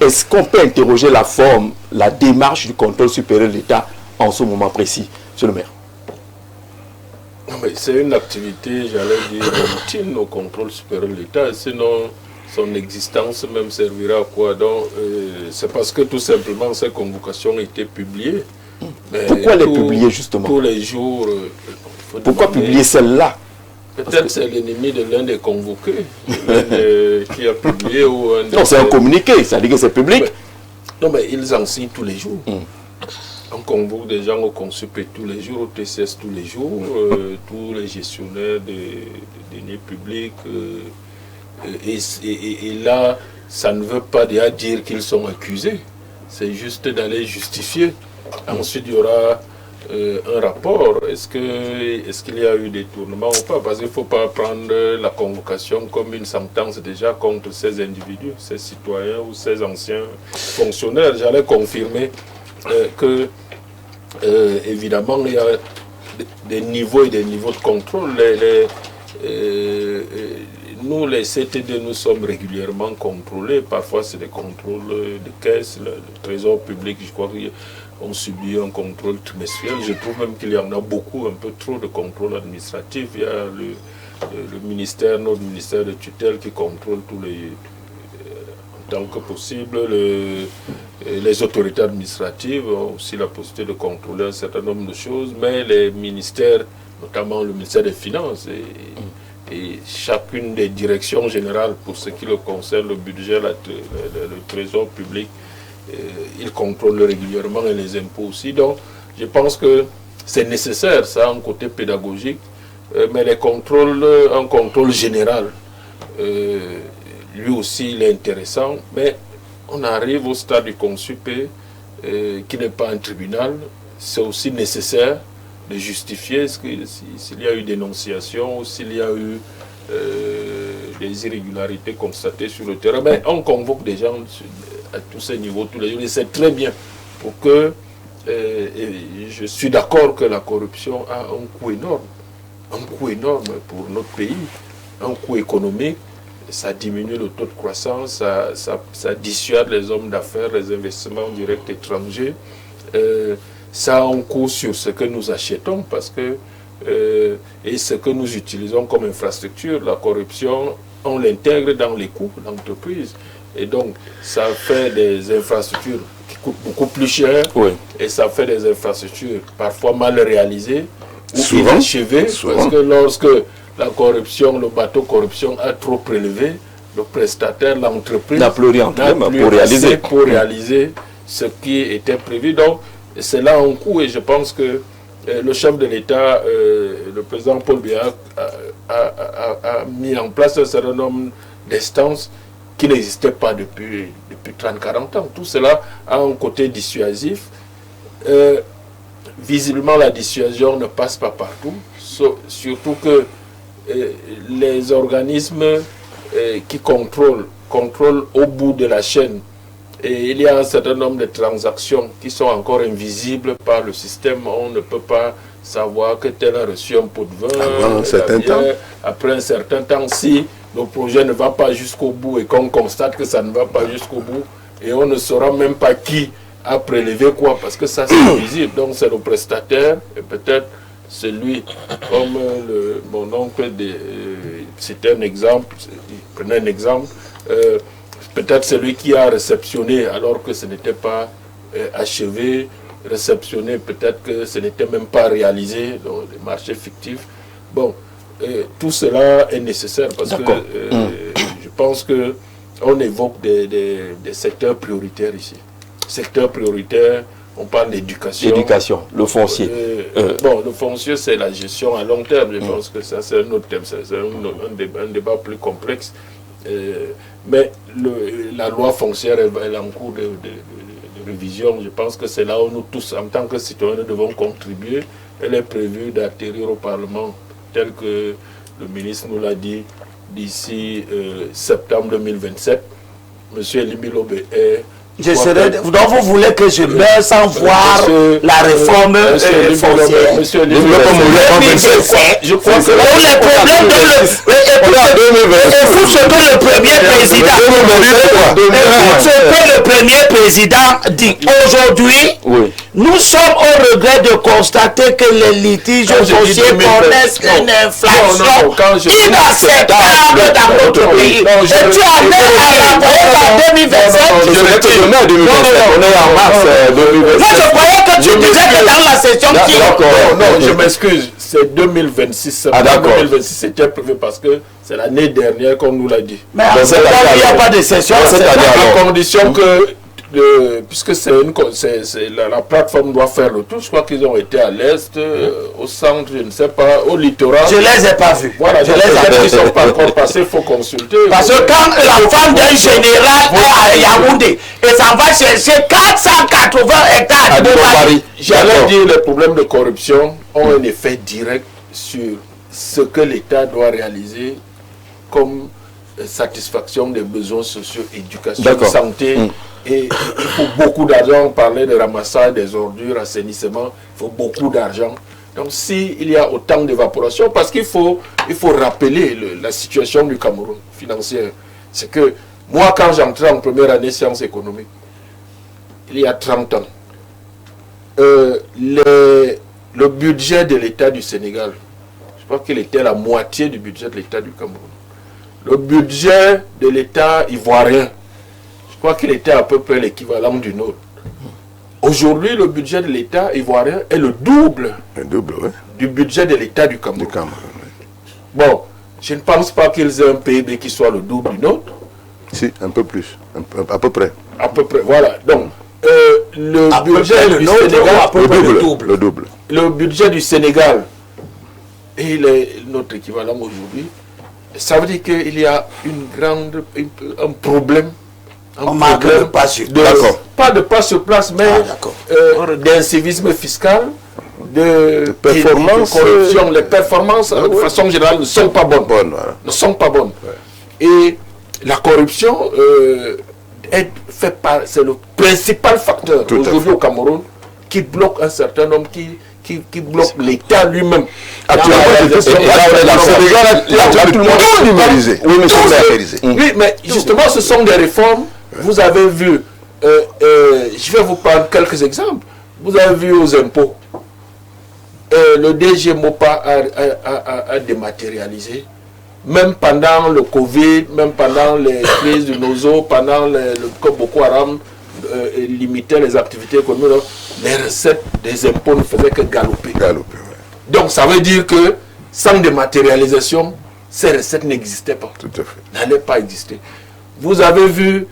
est-ce qu'on peut interroger la forme, la démarche du contrôle supérieur de l'État en ce moment précis, monsieur le maire? C'est une activité, j'allais dire, routine au contrôle supérieur de l'État, sinon son existence même servira à quoi? Donc, c'est parce que tout simplement ces convocations étaient publiées. Pourquoi les publier justement? Tous les jours. Pourquoi publier celle-là? Peut-être c'est l'ennemi de l'un des convoqués qui a publié. Ou non, c'est un communiqué, ça dit que c'est public. Non, mais ils en signent tous les jours. On convoque des gens au Consup tous les jours, au TCS tous les jours, tous les gestionnaires des deniers publics. Et là, ça ne veut pas déjà dire qu'ils sont accusés. C'est juste d'aller justifier. Ensuite, il y aura un rapport. Est-ce qu'il y a eu des tournements ou pas? Parce qu'il ne faut pas prendre la convocation comme une sentence déjà contre ces individus, ces citoyens ou ces anciens fonctionnaires. J'allais confirmer que, évidemment, il y a des niveaux et des niveaux de contrôle. Nous, les CTD, nous sommes régulièrement contrôlés. Parfois, c'est des contrôles de caisse, le trésor public, je crois qu'on subit un contrôle trimestriel. Je trouve même qu'il y en a beaucoup, un peu trop de contrôle administratif. Il y a le ministère, notre ministère de tutelle qui contrôle tous les, en tant que possible. Les autorités administratives ont aussi la possibilité de contrôler un certain nombre de choses, mais les ministères, notamment le ministère des Finances et chacune des directions générales, pour ce qui le concerne, le budget, le trésor public, ils contrôlent régulièrement et les impôts aussi. Donc, je pense que c'est nécessaire, ça, un côté pédagogique, mais les contrôles, un contrôle général, lui aussi, il est intéressant, mais on arrive au stade du Consup qui n'est pas un tribunal, c'est aussi nécessaire de justifier s'il y a eu dénonciation ou s'il y a eu des irrégularités constatées sur le terrain. Mais on convoque des gens à tous ces niveaux tous les jours et c'est très bien pour que, et je suis d'accord que la corruption a un coût énorme pour notre pays, un coût économique. Ça diminue le taux de croissance, ça dissuade les hommes d'affaires, les investissements directs étrangers. Ça a un coût sur ce que nous achetons parce que, et ce que nous utilisons comme infrastructure. La corruption, on l'intègre dans les coûts de l'entreprise. Et donc, ça fait des infrastructures qui coûtent beaucoup plus cher. Oui. Et ça fait des infrastructures parfois mal réalisées ou inachevées. Parce que lorsque la corruption, le bateau corruption a trop prélevé, le prestataire, l'entreprise n'a plus rien pour réaliser ce qui était prévu. Donc, c'est là un coût et je pense que le chef de l'État, le président Paul Biya, a mis en place un certain nombre d'instances qui n'existaient pas depuis 30-40 ans. Tout cela a un côté dissuasif. Visiblement, la dissuasion ne passe pas partout, surtout que les organismes qui contrôlent au bout de la chaîne. Et il y a un certain nombre de transactions qui sont encore invisibles par le système. On ne peut pas savoir que tel a reçu un pot de vin après un certain temps. Si le projet ne va pas jusqu'au bout et qu'on constate que ça ne va pas jusqu'au bout, et on ne saura même pas qui a prélevé quoi, parce que ça c'est invisible. Donc c'est le prestataire, et peut-être celui, comme mon oncle c'était un exemple, il prenait un exemple, peut-être celui qui a réceptionné alors que ce n'était pas achevé, réceptionné peut-être que ce n'était même pas réalisé, donc les marchés fictifs. Bon, tout cela est nécessaire parce que je pense qu'on évoque des secteurs prioritaires ici. Secteur prioritaire, on parle d'éducation. L'éducation, le foncier. Bon, le foncier, c'est la gestion à long terme. Je pense que ça, c'est un autre thème. C'est un débat plus complexe. Mais la loi foncière, elle est en cours de révision. Je pense que c'est là où nous tous, en tant que citoyens, nous devons contribuer. Elle est prévue d'atterrir au Parlement, tel que le ministre nous l'a dit, d'ici septembre 2027. Monsieur Elimbi Lobé est Donc vous voulez que je meure sans voir la réforme foncière. Monsieur, je crois que les problèmes écoute ce que le premier président dit aujourd'hui. Nous sommes au regret de constater que les litiges fonciers connaissent une inflation inacceptable dans notre pays. Et tu en es à la période en 2027. On est en mars 2027. Moi, je croyais que tu disais que dans la session qui... Non, je m'excuse. C'est 2026. Ah, d'accord. 2026, c'était prévu parce que c'est l'année dernière qu'on nous l'a dit. Mais il n'y a pas de session. C'est à condition que... puisque c'est la plateforme doit faire le tour. Je crois qu'ils ont été à l'est, au centre, je ne sais pas, au littoral. Je les ai pas vus. Voilà, je les ai qui ne sont pas encore passés, il faut consulter. Parce que quand la femme d'un général est à Yaoundé et ça va chercher 480 hectares de Paris. J'allais dire les problèmes de corruption ont un effet direct sur ce que l'État doit réaliser comme satisfaction des besoins sociaux, éducation, santé. Et il faut beaucoup d'argent. On parlait de ramassage des ordures, assainissement, il faut beaucoup d'argent. Donc s'il y a autant d'évaporation, parce qu'il faut rappeler la situation du Cameroun financière. C'est que moi, quand j'entrais en première année sciences économiques, il y a 30 ans, le budget de l'État du Sénégal, je crois qu'il était la moitié du budget de l'État du Cameroun. Le budget de l'État ivoirien, je crois qu'il était à peu près l'équivalent du nôtre. Aujourd'hui, le budget de l'État ivoirien est le double, du budget de l'État du Cameroun. Bon, je ne pense pas qu'ils aient un PIB qui soit le double du nôtre. Si, un peu plus, à peu près. À peu près, voilà. Donc, le budget du Sénégal, le double. Le budget du Sénégal et notre équivalent aujourd'hui, ça veut dire qu'il y a un problème. Pas de pas sur place, mais d'incivisme fiscal, de performance, de corruption. Les performances, de façon générale, ne sont pas bonnes. Ne sont pas bonnes. Et la corruption c'est le principal facteur aujourd'hui au Cameroun qui bloque un certain nombre, qui bloque l'État lui-même. Oui, mais justement, ce sont des réformes. Vous avez vu, je vais vous prendre quelques exemples. Vous avez vu aux impôts, le DG Mopa a dématérialisé. Même pendant le Covid, même pendant les crises du Nozo, pendant que Boko Haram limitait les activités économiques, les recettes des impôts ne faisaient que galoper. Donc ça veut dire que sans dématérialisation, ces recettes n'existaient pas. Tout à fait. N'allaient pas exister. Vous avez vu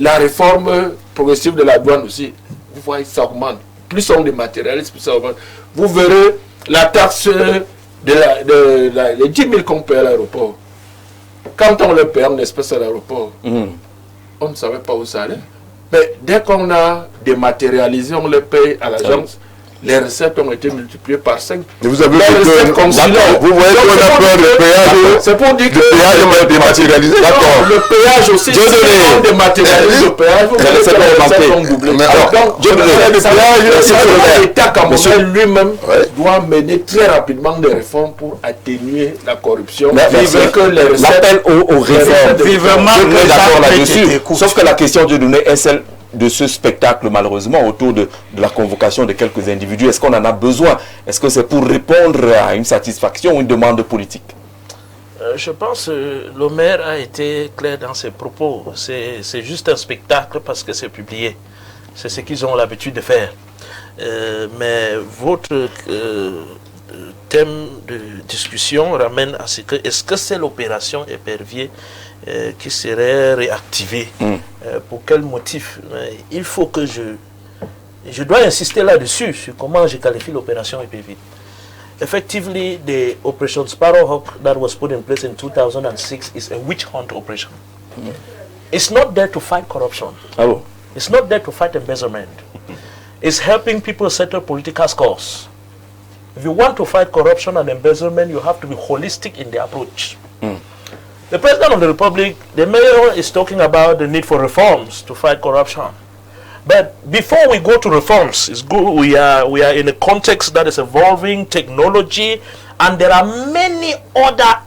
la réforme progressive de la douane aussi. Vous voyez, ça augmente. Plus on dématérialise, plus ça augmente. Vous verrez la taxe les 10 000 qu'on paie à l'aéroport. Quand on le paie en espèces à l'aéroport, on ne savait pas où ça allait. Mais dès qu'on a dématérialisé, on le paye à l'agence. Les recettes ont été multipliées par 5. Et vous avez vu que vous voyez qu'on a peur de péage. C'est pour dire que le péage est dématérialisé. D'accord. Le péage aussi, si on dématérialise le péage, vous voyez que les recettes ont doublé. L'État camerounais lui-même doit mener très rapidement des réformes pour atténuer la corruption. L'appel aux réformes, vivement d'accord là-dessus. Sauf que la question de donner est celle de ce spectacle, malheureusement, autour de la convocation de quelques individus. Est-ce qu'on en a besoin? Est-ce que c'est pour répondre à une satisfaction ou une demande politique? Je pense que le maire a été clair dans ses propos. C'est juste un spectacle parce que c'est publié. C'est ce qu'ils ont l'habitude de faire. Mais votre thème de discussion ramène à ce que, est-ce que c'est l'opération épervier qui serait réactivée? Pour quel motif? Il faut que je dois insister là-dessus, sur comment je qualifie l'opération épervier. Effectively, the Operation Sparrowhawk that was put in place in 2006 is a witch hunt operation. It's not there to fight corruption. It's not there to fight embezzlement. It's helping people settle political scores. If you want to fight corruption and embezzlement, you have to be holistic in the approach. The President of the Republic, the mayor is talking about the need for reforms to fight corruption. But before we go to reforms, it's good. We are in a context that is evolving, technology, and there are many other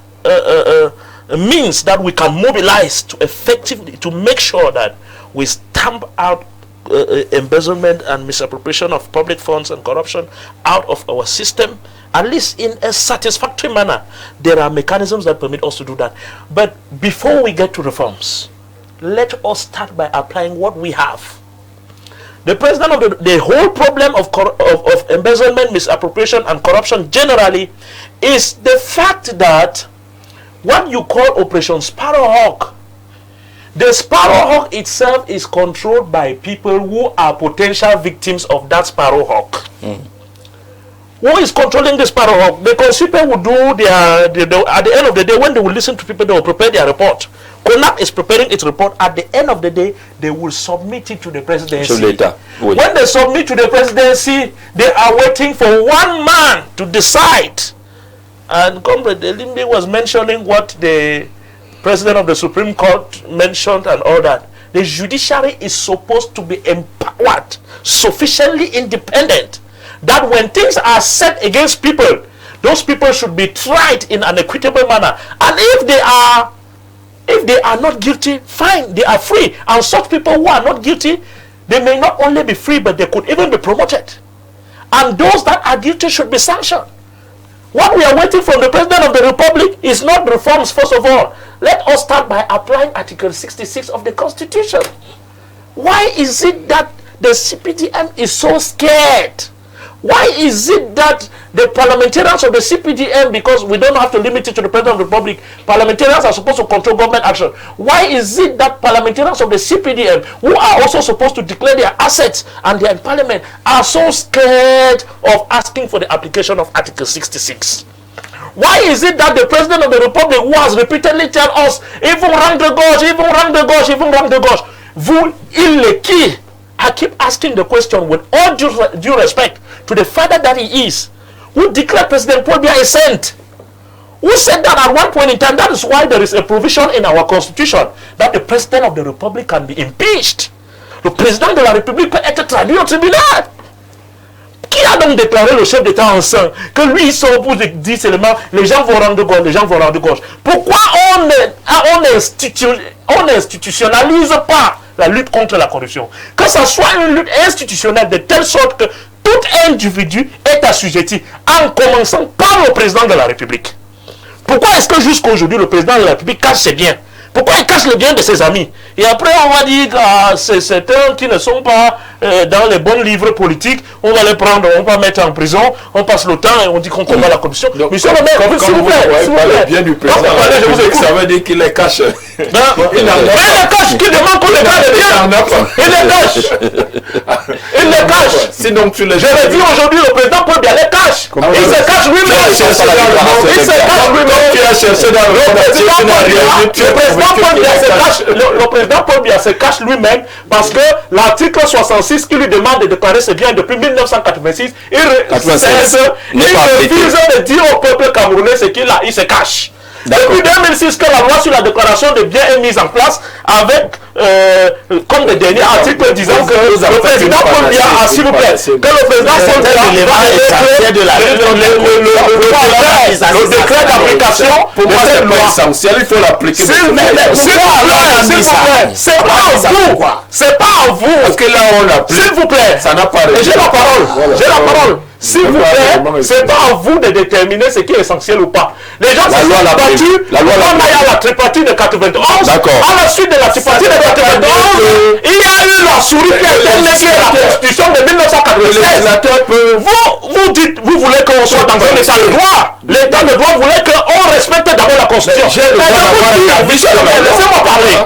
means that we can mobilize to effectively to make sure that we stamp out embezzlement and misappropriation of public funds and corruption out of our system, at least in a satisfactory manner. There are mechanisms that permit us to do that. But before we get to reforms, let us start by applying what we have. The president of the whole problem of embezzlement, misappropriation, and corruption generally is the fact that what you call Operation Sparrowhawk, the Sparrowhawk itself is controlled by people who are potential victims of that Sparrowhawk. Who is controlling the Sparrowhawk? Because people will do at the end of the day, when they will listen to people, they will prepare their report. CONAC is preparing its report. At the end of the day, they will submit it to the presidency. When they submit to the presidency, they are waiting for one man to decide. And Comrade Elimbe was mentioning what the president of the Supreme Court mentioned and all that. The judiciary is supposed to be empowered, sufficiently independent, that when things are set against people, those people should be tried in an equitable manner. And if they are not guilty, fine, they are free. And such people who are not guilty, they may not only be free, but they could even be promoted. And those that are guilty should be sanctioned. What we are waiting from the President of the Republic is not reforms, first of all. Let us start by applying Article 66 of the Constitution. Why is it that the CPDM is so scared? Why is it that the parliamentarians of the CPDM, because we don't have to limit it to the President of the Republic, parliamentarians are supposed to control government action. Why is it that parliamentarians of the CPDM, who are also supposed to declare their assets and they are in parliament, are so scared of asking for the application of Article 66? Why is it that the President of the Republic, who has repeatedly told us, even rang de gauche, even rang de gauche, even rang de gauche, vous, il est qui? I keep asking the question with all due respect to the father that he is, who declared President Paul Biya a saint, who said that at one point in time. That is why there is a provision in our constitution that the President of the Republic can be impeached. Le Président de la République peut être traduit au tribunal. Qui a donc déclaré le chef d'État en sang que lui il sort pour dire seulement les gens vont rendre gauche, les gens vont rendre gauche? Pourquoi on n'institutionnalise pas la lutte contre la corruption? Que ça soit une lutte institutionnelle de telle sorte que tout individu est assujetti, en commençant par le président de la République. Pourquoi est-ce que jusqu'à aujourd'hui le président de la République cache ses biens? Pourquoi il cache le bien de ses amis? Et après on va dire que c'est certains qui ne sont pas dans les bons livres politiques, on va les prendre, on va mettre en prison, on passe le temps et on dit qu'on combat la corruption. Donc, Monsieur le maire, s'il vous plaît, bien du président, ça veut dire qu'il les cache. Il les cache, qui demande qu'on les cache les biens. Il les cache. Il les cache. Sinon tu les... Je l'ai dit aujourd'hui, le président Paul Biya les cache. Il se cache lui-même. Il se cache lui-même. Tu as cherché dans le président Paul Biya se cache lui-même parce que l'article 66 qui lui demande de déclarer ses biens depuis 1986, il refuse de dire au peuple camerounais ce qu'il a, il se cache. Depuis 2006 que la loi sur la déclaration des biens est mise en place avec comme des derniers articles disant que le président Paul Biya, s'il vous plaît, que le président Paul Biya le décret d'application pour moi c'est loi essentiel, il faut l'appliquer. C'est pas à vous. Parce que là on l'applique. S'il vous plaît, ça n'a pas. J'ai la parole. S'il vous plaît, c'est pas à vous de déterminer ce qui est essentiel ou pas. Les gens se sont battus pour qu'on aille à la tripartite de 91. À la suite de la tripartite de 91, il y a eu la souris qui a été négligée à la Constitution de 1996. Vous dites, vous voulez qu'on soit dans un état de droit. L'état de droit voulait qu'on respecte d'abord la Constitution. Laissez-moi parler.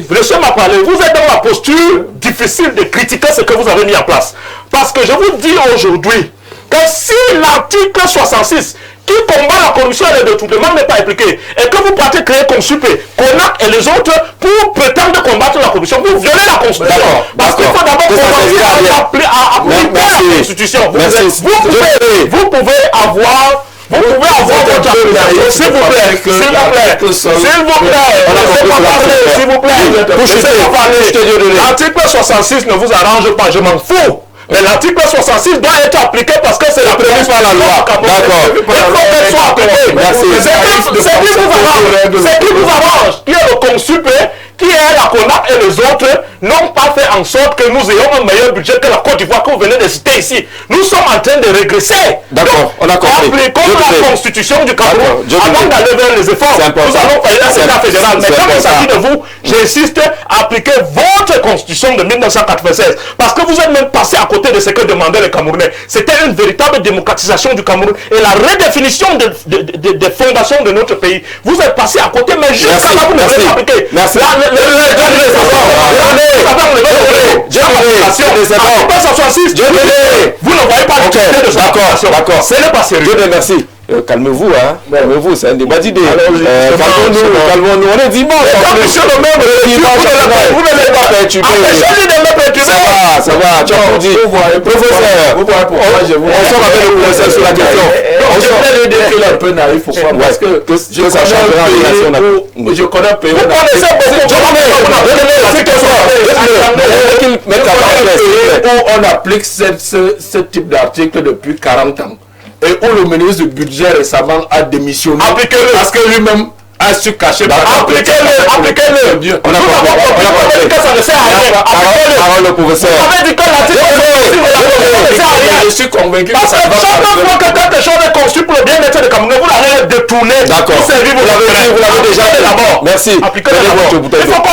Laissez-moi parler. Vous êtes dans la posture difficile de critiquer ce que vous avez mis en place. Parce que je vous dis aujourd'hui que si l'article 66 qui combat la corruption et le détournement n'est pas appliqué et que vous partez créer comme super, CONAC et les autres pour prétendre combattre la corruption, vous violez la Constitution. Parce qu'il faut d'abord commencer à appliquer la Constitution. Vous pouvez avoir votre application, s'il vous plaît, laissez-moi parler, s'il vous plaît, laissez-moi parler, l'article 66 ne vous arrange pas, je m'en fous. Mais l'article 66 doit être appliqué parce que c'est la prévue par la loi. D'accord. Il faut qu'elle soit appliquée. C'est qui vous arrange, qui est le consup, qui est la CONAC et les autres n'ont pas fait en sorte que nous ayons un meilleur budget que la Côte d'Ivoire que vous venez de citer ici. Nous sommes en train de régresser. D'accord, on a compris. Appliquons la constitution du Cameroun avant d'aller vers les efforts. Nous allons payer un Sénat fédéral. Mais comme il s'agit de vous, j'insiste à appliquer votre constitution de 1996. Parce que vous êtes même passé à côté de ce que demandaient les Camerounais. C'était une véritable démocratisation du Cameroun et la redéfinition des fondations de notre pays. Vous êtes passé à côté, mais jusqu'à là, vous ne l'avez pas appliqué. Merci. Vous ne voyez pas l'utilité de cette application. D'accord. Ce n'est pas sérieux. Dieu merci. Calmez-vous, hein. Calmez-vous, c'est un débat d'idées. Calmons-nous. On est dimanche. Monsieur le maire, vous ne l'avez pas perturbé. Ça va. Tu as tout dit. Professeur, vous voyez pourquoi je vous... On sort avec le professeur sur la question. Je vais dire qu'il est un peu naïf. Pourquoi? Parce que je connais un pays. Vous connaissez où on applique ce type d'article depuis 40 ans. Et où le ministre du budget récemment a démissionné. Appliquez-le. Parce que lui-même a su cacher. Appliquez-le. On a compris. Ça ne sert à rien. Parole le professeur. Vous avez dit que je suis convaincu que parce que chaque fois que quelque chose est conçu pour le bien-être des Camerounais, vous l'avez détourné. D'accord. Vous l'avez déjà fait d'abord. Merci. Appliquez-le d'abord. Il faut pas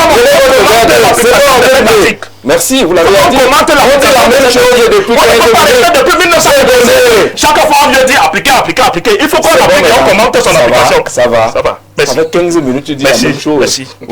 merci, vous l'avez dit. On commente la même chose depuis 1992. Chaque fois, on vient dire appliquer. Il faut qu'on applique et on commente son application. Ça va. Merci. Avec 15 minutes, tu dis la même chose. Merci.